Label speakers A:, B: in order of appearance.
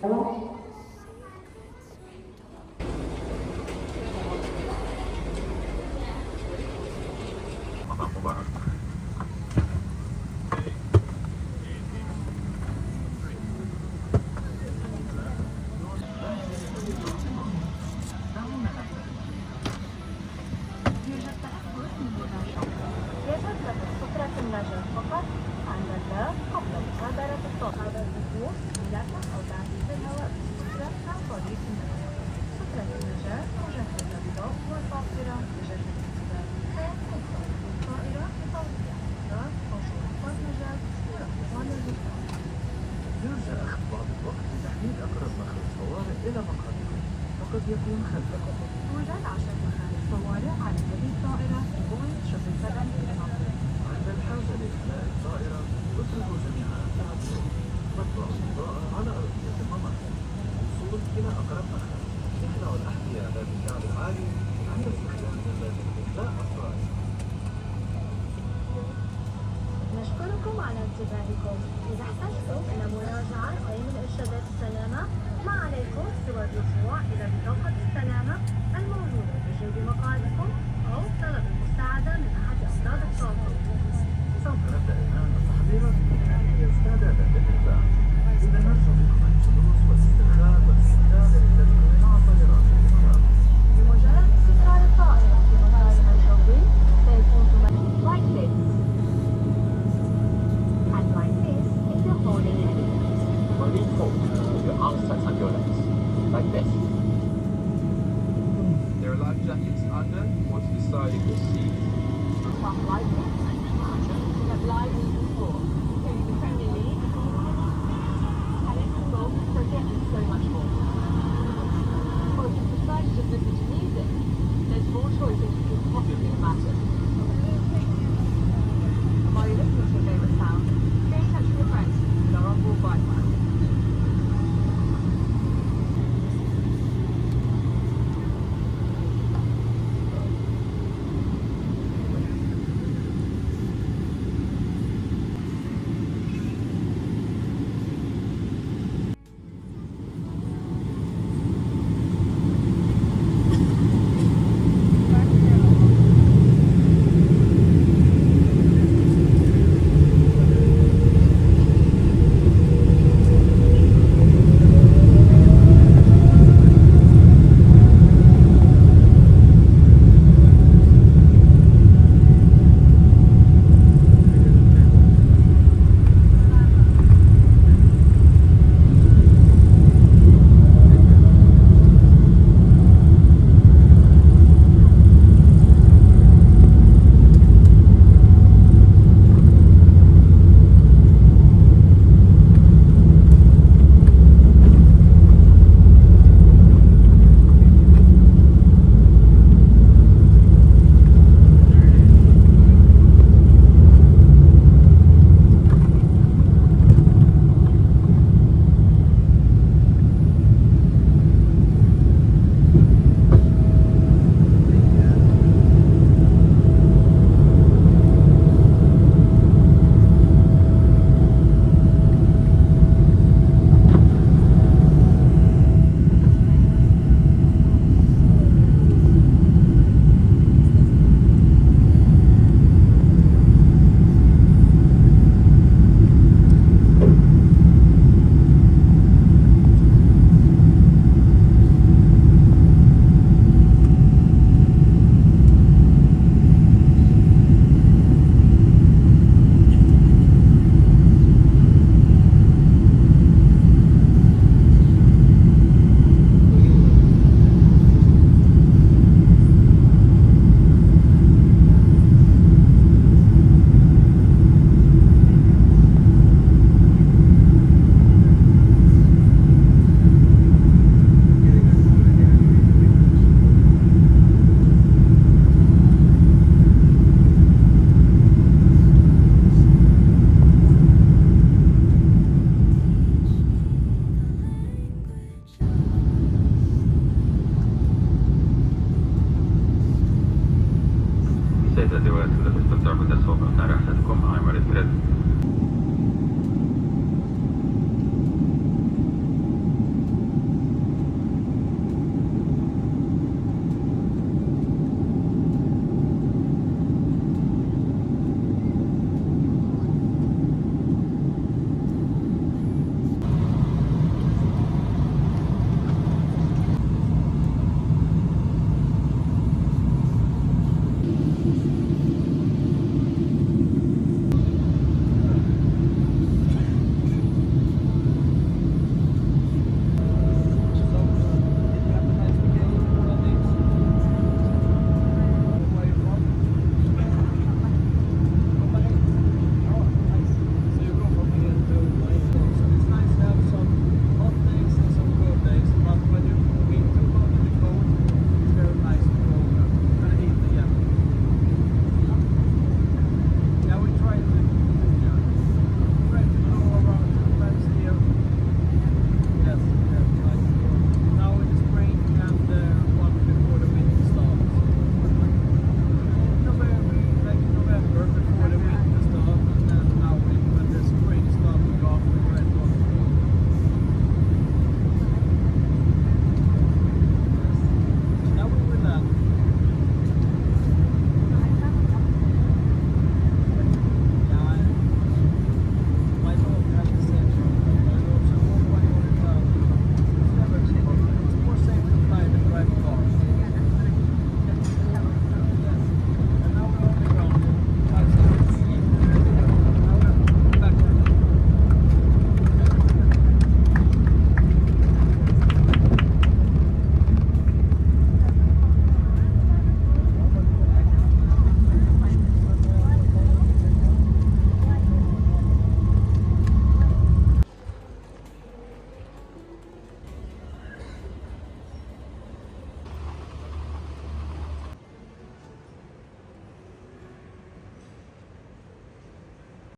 A: مطعم مبارك.
B: يجب سترة النجاة فقط عند الباب قبل مغادرة الطائرة. هذا الدخول ملاحة أو تعزيز الهواء بالسترة عن طريق النجاة. سترة النجاة مجهزة بضوء وصافرة لجذب انتباه الإنسان من خارج الطائرة لتوزيع الأسرار أو شروط نجاة ورمضان الرفقة.
C: يرجى أخذ بعض الوقت لتحديد أقرب مخرج طوارئ إلى مقعدكم، وقد يكون خلفكم.
B: توجد 10 مخارج طوارئ على هذه الطائرة بوينغ 777.
C: عند الحاجة لإخلاء الطائرة اتركوا جميع أمتعة الصوت واطفئوا الإضاءة على أرضية الممر. الوصول إلى أقرب مخرج. اخلعوا الأحذية ذات الكعب العالي عند استخدام ثلاجة إخلاء الطائرة.
B: نشكركم على انتباهكم. إذا احتجتم إلى مراجعة أي من إرشادات السلامة ما عليكم سوى الرجوع إلى بطاقة السلامة الموجودة بجنب مقعدكم أو طلب المساعدة من أحد أفراد الطاقم.
C: سوف نبدأ الآن التحضيرات من هذه استعدادا للإرتفاع. إذا نرجو منكم الجلوس والاسترخاء والاستعداد للتدخل مع طائرات الإسراء.
B: بمجرد استقرار الطائرة في مسارها الجوي سيكون ثم flight this. And flight this is your holding head.
A: Release hold with your arms tucked under your legs, like this. There are life jackets under or to the side of your seat.
B: While flight this